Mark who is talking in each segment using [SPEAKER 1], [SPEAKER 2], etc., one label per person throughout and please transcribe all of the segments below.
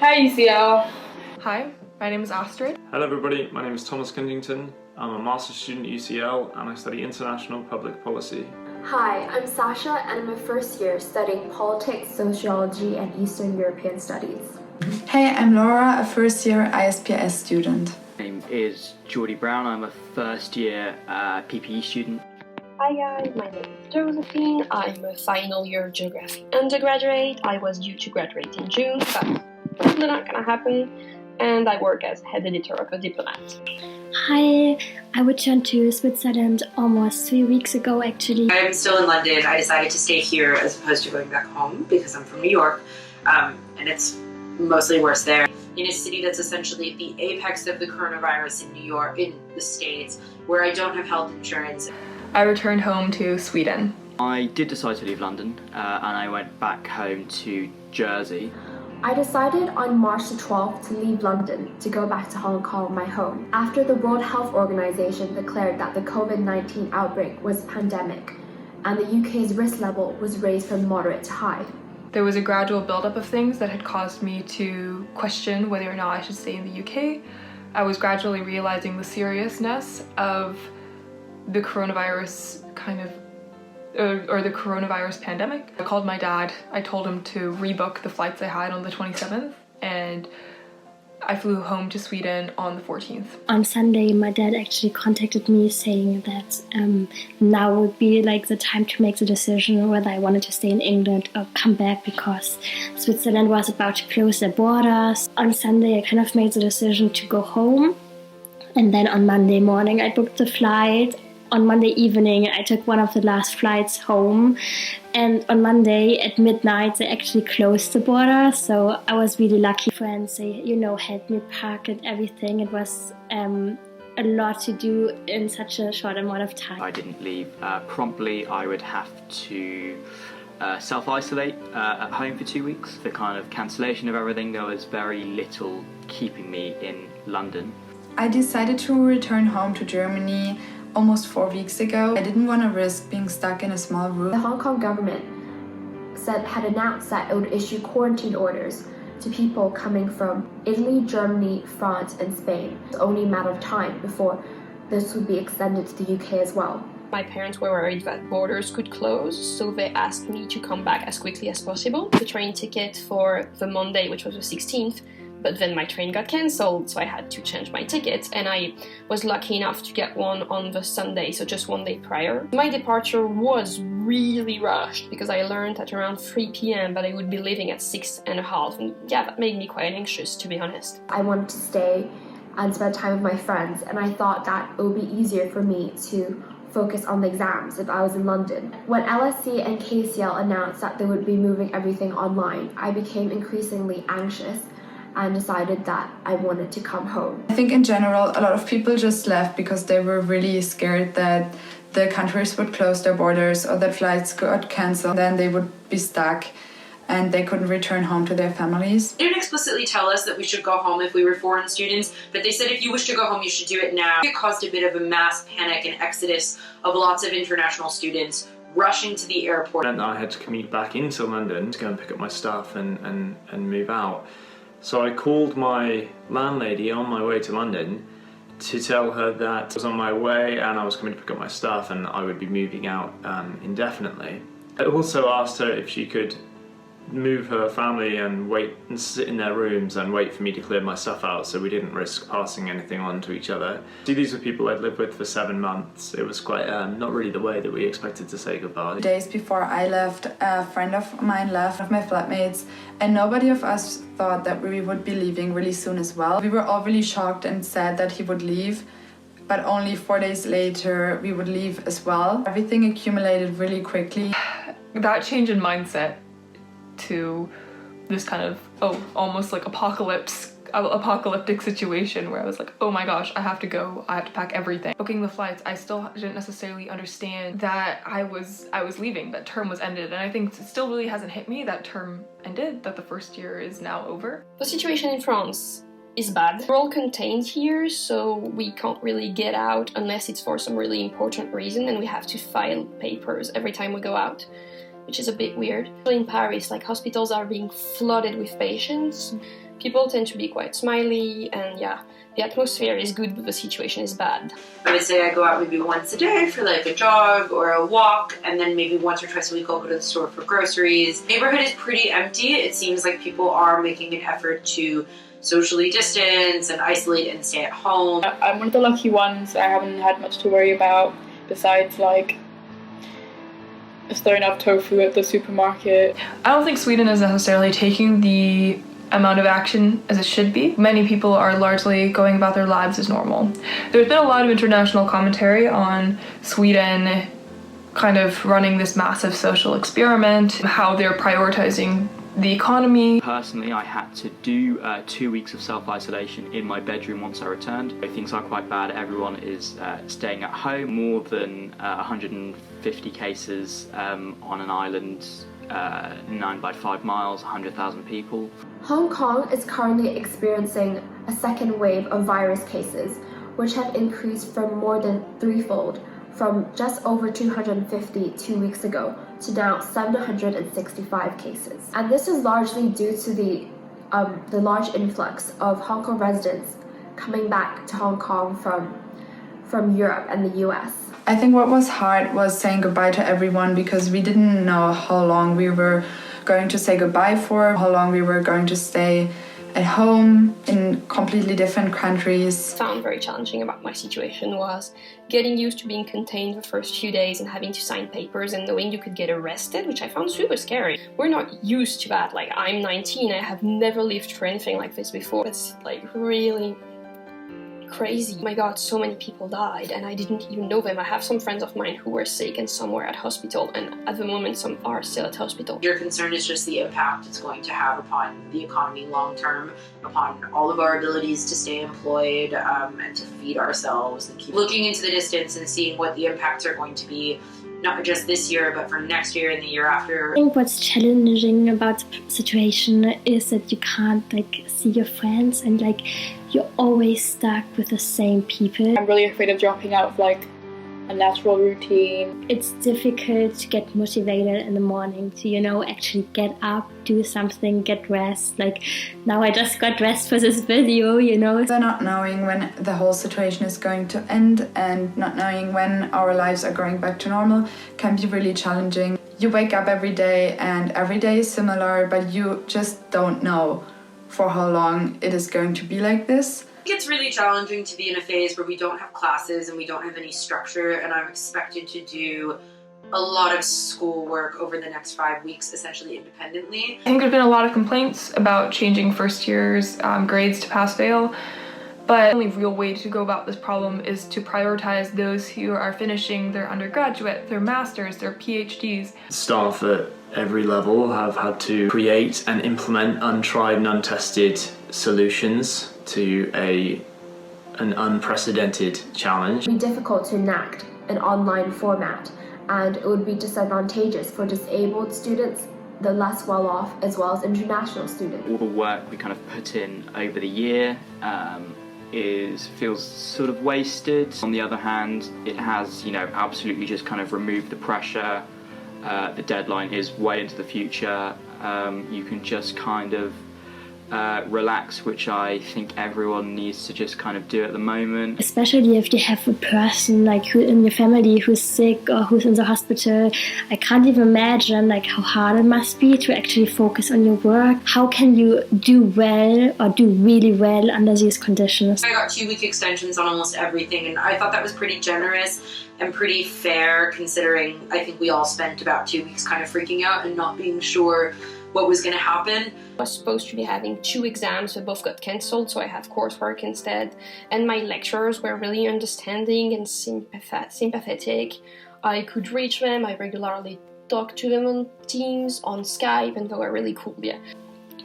[SPEAKER 1] Hi UCL.
[SPEAKER 2] Hi, my name is Astrid.
[SPEAKER 3] Hello everybody, my name is Thomas Kensington. I'm a master's student at UCL and I study international public policy.
[SPEAKER 4] Hi, I'm Sasha and I'm a first year studying politics, sociology and Eastern European studies.
[SPEAKER 5] Hey, I'm Laura, a first year ISPS student.
[SPEAKER 6] My name is Geordie Brown, I'm a first year PPE student.
[SPEAKER 7] Hi guys, my name is Josephine. I'm a final year geography undergraduate. I was due to graduate in June, but probably not gonna happen. And I work as head editor of The Diplomat.
[SPEAKER 8] Hi, I returned to Switzerland almost 3 weeks ago actually.
[SPEAKER 9] I'm still in London. I decided to stay here as opposed to going back home because I'm from New York, and it's mostly worse there. In a city that's essentially at the apex of the coronavirus in New York, in the States, where I don't have health insurance.
[SPEAKER 2] I returned home to Sweden.
[SPEAKER 6] I did decide to leave London and I went back home to Jersey.
[SPEAKER 4] I decided on March the 12th to leave London to go back to Hong Kong, my home, after the World Health Organization declared that the Covid-19 outbreak was a pandemic and the UK's risk level was raised from moderate to high.
[SPEAKER 2] There was a gradual buildup of things that had caused me to question whether or not I should stay in the UK. I was gradually realizing the seriousness of the coronavirus or the coronavirus pandemic. I called my dad. I told him to rebook the flights I had on the 27th and I flew home to Sweden on the 14th.
[SPEAKER 8] On Sunday, my dad actually contacted me saying that now would be like the time to make the decision whether I wanted to stay in England or come back because Switzerland was about to close their borders. On Sunday, I kind of made the decision to go home. And then on Monday morning, I booked the flight. On Monday evening, I took one of the last flights home, and on Monday at midnight, they actually closed the border, so I was really lucky. Friends, they, helped me pack and everything. It was a lot to do in such a short amount of time.
[SPEAKER 6] I didn't leave promptly. I would have to self-isolate at home for 2 weeks. The kind of cancellation of everything, there was very little keeping me in London.
[SPEAKER 5] I decided to return home to Germany almost 4 weeks ago. I didn't want to risk being stuck in a small room.
[SPEAKER 4] The Hong Kong government had announced that it would issue quarantine orders to people coming from Italy, Germany, France and Spain. It's only a matter of time before this would be extended to the UK as well.
[SPEAKER 7] My parents were worried that borders could close, so they asked me to come back as quickly as possible. The train ticket for the Monday, which was the 16th, but then my train got cancelled, so I had to change my ticket, and I was lucky enough to get one on the Sunday, so just 1 day prior. My departure was really rushed because I learned at around 3 p.m. that I would be leaving at 6:30, and yeah, that made me quite anxious, to be honest.
[SPEAKER 4] I wanted to stay and spend time with my friends, and I thought that it would be easier for me to focus on the exams if I was in London. When LSE and KCL announced that they would be moving everything online, I became increasingly anxious and decided that I wanted to come home.
[SPEAKER 5] I think in general, a lot of people just left because they were really scared that the countries would close their borders or that flights got cancelled. Then they would be stuck and they couldn't return home to their families.
[SPEAKER 9] They didn't explicitly tell us that we should go home if we were foreign students, but they said if you wish to go home, you should do it now. It caused a bit of a mass panic and exodus of lots of international students rushing to the airport.
[SPEAKER 3] And I had to commute back into London to go and pick up my stuff and move out. So I called my landlady on my way to London to tell her that I was on my way and I was coming to pick up my stuff and I would be moving out indefinitely. I also asked her if she could move her family and wait and sit in their rooms and wait for me to clear my stuff out so we didn't risk passing anything on to each other. See, these were people I'd lived with for 7 months. It was quite not really the way that we expected to say goodbye.
[SPEAKER 5] Days before I left, a friend of mine left with my flatmates, and nobody of us thought that we would be leaving really soon as well. We were all really shocked and sad that he would leave, but only 4 days later we would leave as well. Everything accumulated really quickly.
[SPEAKER 2] That change in mindset to this kind of almost like apocalyptic situation where I was like, oh my gosh, I have to go, I have to pack everything. Booking the flights, I still didn't necessarily understand that I was leaving, that term was ended, and I think it still really hasn't hit me that term ended, that the first year is now over.
[SPEAKER 7] The situation in France is bad. We're all contained here, so we can't really get out unless it's for some really important reason, and we have to file papers every time we go out, which is a bit weird. In Paris, like, hospitals are being flooded with patients, People tend to be quite smiley, and yeah, the atmosphere is good, but the situation is bad.
[SPEAKER 9] I would say I go out maybe once a day for like a jog or a walk, and then maybe once or twice a week I'll go to the store for groceries. The neighborhood is pretty empty. It seems like people are making an effort to socially distance and isolate and stay at home.
[SPEAKER 1] I'm one of the lucky ones. I haven't had much to worry about besides like is there enough tofu at the supermarket.
[SPEAKER 2] I don't think Sweden is necessarily taking the amount of action as it should be. Many people are largely going about their lives as normal. There's been a lot of international commentary on Sweden kind of running this massive social experiment, how they're prioritizing the economy.
[SPEAKER 6] Personally, I had to do 2 weeks of self-isolation in my bedroom once I returned. Things are quite bad. Everyone is staying at home. More than 150 cases on an island, 9 by 5 miles, 100,000 people.
[SPEAKER 4] Hong Kong is currently experiencing a second wave of virus cases, which have increased from more than threefold, from just over 250 2 weeks ago to now 765 cases. And this is largely due to the large influx of Hong Kong residents coming back to Hong Kong from Europe and the US.
[SPEAKER 5] I think what was hard was saying goodbye to everyone because we didn't know how long we were going to say goodbye for, how long we were going to stay at home in completely different countries.
[SPEAKER 7] Found very challenging about my situation was getting used to being contained the first few days and having to sign papers and knowing you could get arrested, which I found super scary. We're not used to that. Like, I'm 19, I have never lived through anything like this before. It's like really crazy. Oh my god, so many people died and I didn't even know them. I have some friends of mine who were sick and some were at hospital, and at the moment some are still at hospital.
[SPEAKER 9] Your concern is just the impact it's going to have upon the economy long term, upon all of our abilities to stay employed and to feed ourselves, and keep looking into the distance and seeing what the impacts are going to be, not just this year, but for next year and the year after.
[SPEAKER 8] I think what's challenging about the situation is that you can't see your friends, and you're always stuck with the same people.
[SPEAKER 1] I'm really afraid of dropping out of a natural routine.
[SPEAKER 8] It's difficult to get motivated in the morning to, actually get up, do something, get dressed. Now I just got dressed for this video,
[SPEAKER 5] So not knowing when the whole situation is going to end and not knowing when our lives are going back to normal can be really challenging. You wake up every day and every day is similar, but you just don't know for how long it is going to be like this.
[SPEAKER 9] It's really challenging to be in a phase where we don't have classes and we don't have any structure, and I'm expected to do a lot of schoolwork over the next 5 weeks, essentially independently.
[SPEAKER 2] I think there's been a lot of complaints about changing first year's grades to pass-fail, but the only real way to go about this problem is to prioritize those who are finishing their undergraduate, their masters, their PhDs.
[SPEAKER 3] Staff at every level have had to create and implement untried and untested solutions to an unprecedented challenge.
[SPEAKER 4] It would be difficult to enact an online format, and it would be disadvantageous for disabled students, the less well-off, as well as international students.
[SPEAKER 6] All the work we kind of put in over the year feels sort of wasted. On the other hand, it has, absolutely just kind of removed the pressure. The deadline is way into the future. You can just kind of relax, which I think everyone needs to just kind of do at the moment.
[SPEAKER 8] Especially if you have a person who in your family who's sick or who's in the hospital. I can't even imagine how hard it must be to actually focus on your work. How can you do well or do really well under these conditions?
[SPEAKER 9] I got 2-week extensions on almost everything, and I thought that was pretty generous and pretty fair, considering I think we all spent about 2 weeks kind of freaking out and not being sure what was going to happen.
[SPEAKER 7] I was supposed to be having 2 exams, but both got cancelled, so I have coursework instead. And my lecturers were really understanding and sympathetic. I could reach them, I regularly talked to them on Teams, on Skype, and they were really cool, yeah.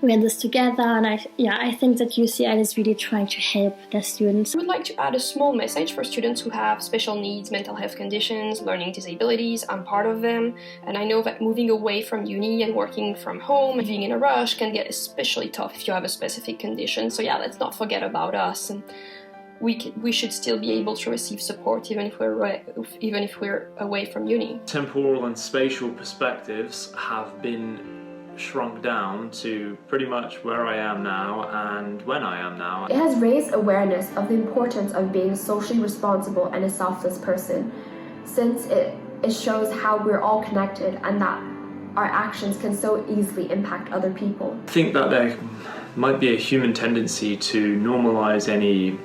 [SPEAKER 8] We had this together, and I think that UCL is really trying to help their students.
[SPEAKER 7] I would like to add a small message for students who have special needs, mental health conditions, learning disabilities. I'm part of them, and I know that moving away from uni and working from home, living in a rush, can get especially tough if you have a specific condition. So yeah, let's not forget about us, and we should still be able to receive support even if we're away from uni.
[SPEAKER 3] Temporal and spatial perspectives have been shrunk down to pretty much where I am now and when I am now.
[SPEAKER 4] It has raised awareness of the importance of being socially responsible and a selfless person, since it shows how we're all connected and that our actions can so easily impact other people.
[SPEAKER 3] I think that there might be a human tendency to normalize any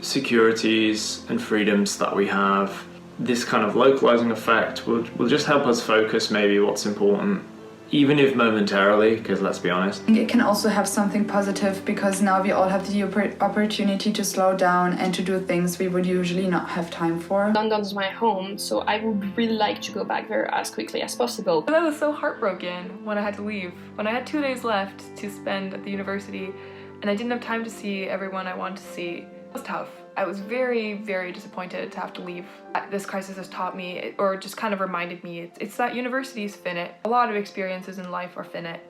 [SPEAKER 3] securities and freedoms that we have. This kind of localizing effect will just help us focus maybe what's important, even if momentarily, because let's be honest.
[SPEAKER 5] It can also have something positive because now we all have the opportunity to slow down and to do things we would usually not have time for.
[SPEAKER 7] London's my home, so I would really like to go back there as quickly as possible.
[SPEAKER 2] I was so heartbroken when I had to leave. When I had 2 days left to spend at the university and I didn't have time to see everyone I wanted to see. It was tough. I was very, very disappointed to have to leave. This crisis has taught me, or just kind of reminded me, it's that university is finite. A lot of experiences in life are finite,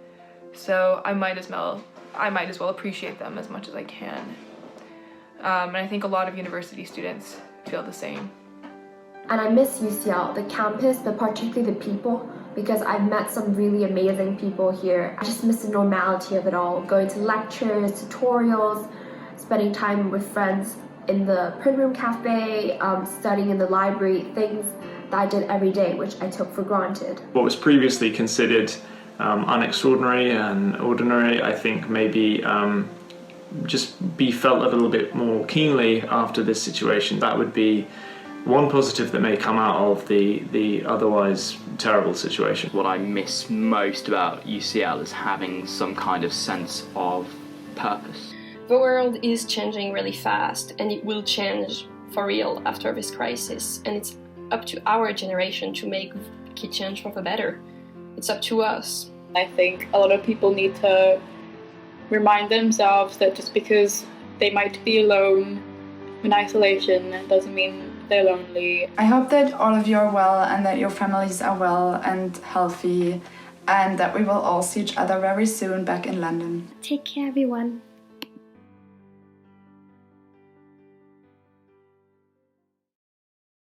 [SPEAKER 2] so I might as well appreciate them as much as I can. And I think a lot of university students feel the same.
[SPEAKER 4] And I miss UCL, the campus, but particularly the people, because I've met some really amazing people here. I just miss the normality of it all, going to lectures, tutorials, spending time with friends in the print room cafe, studying in the library, things that I did every day, which I took for granted.
[SPEAKER 3] What was previously considered unextraordinary and ordinary, I think maybe just be felt a little bit more keenly after this situation. That would be one positive that may come out of the otherwise terrible situation.
[SPEAKER 6] What I miss most about UCL is having some kind of sense of purpose.
[SPEAKER 7] The world is changing really fast, and it will change for real after this crisis, and it's up to our generation to make it change for the better. It's up to us.
[SPEAKER 1] I think a lot of people need to remind themselves that just because they might be alone in isolation doesn't mean they're lonely.
[SPEAKER 5] I hope that all of you are well and that your families are well and healthy, and that we will all see each other very soon back in London.
[SPEAKER 8] Take care, everyone.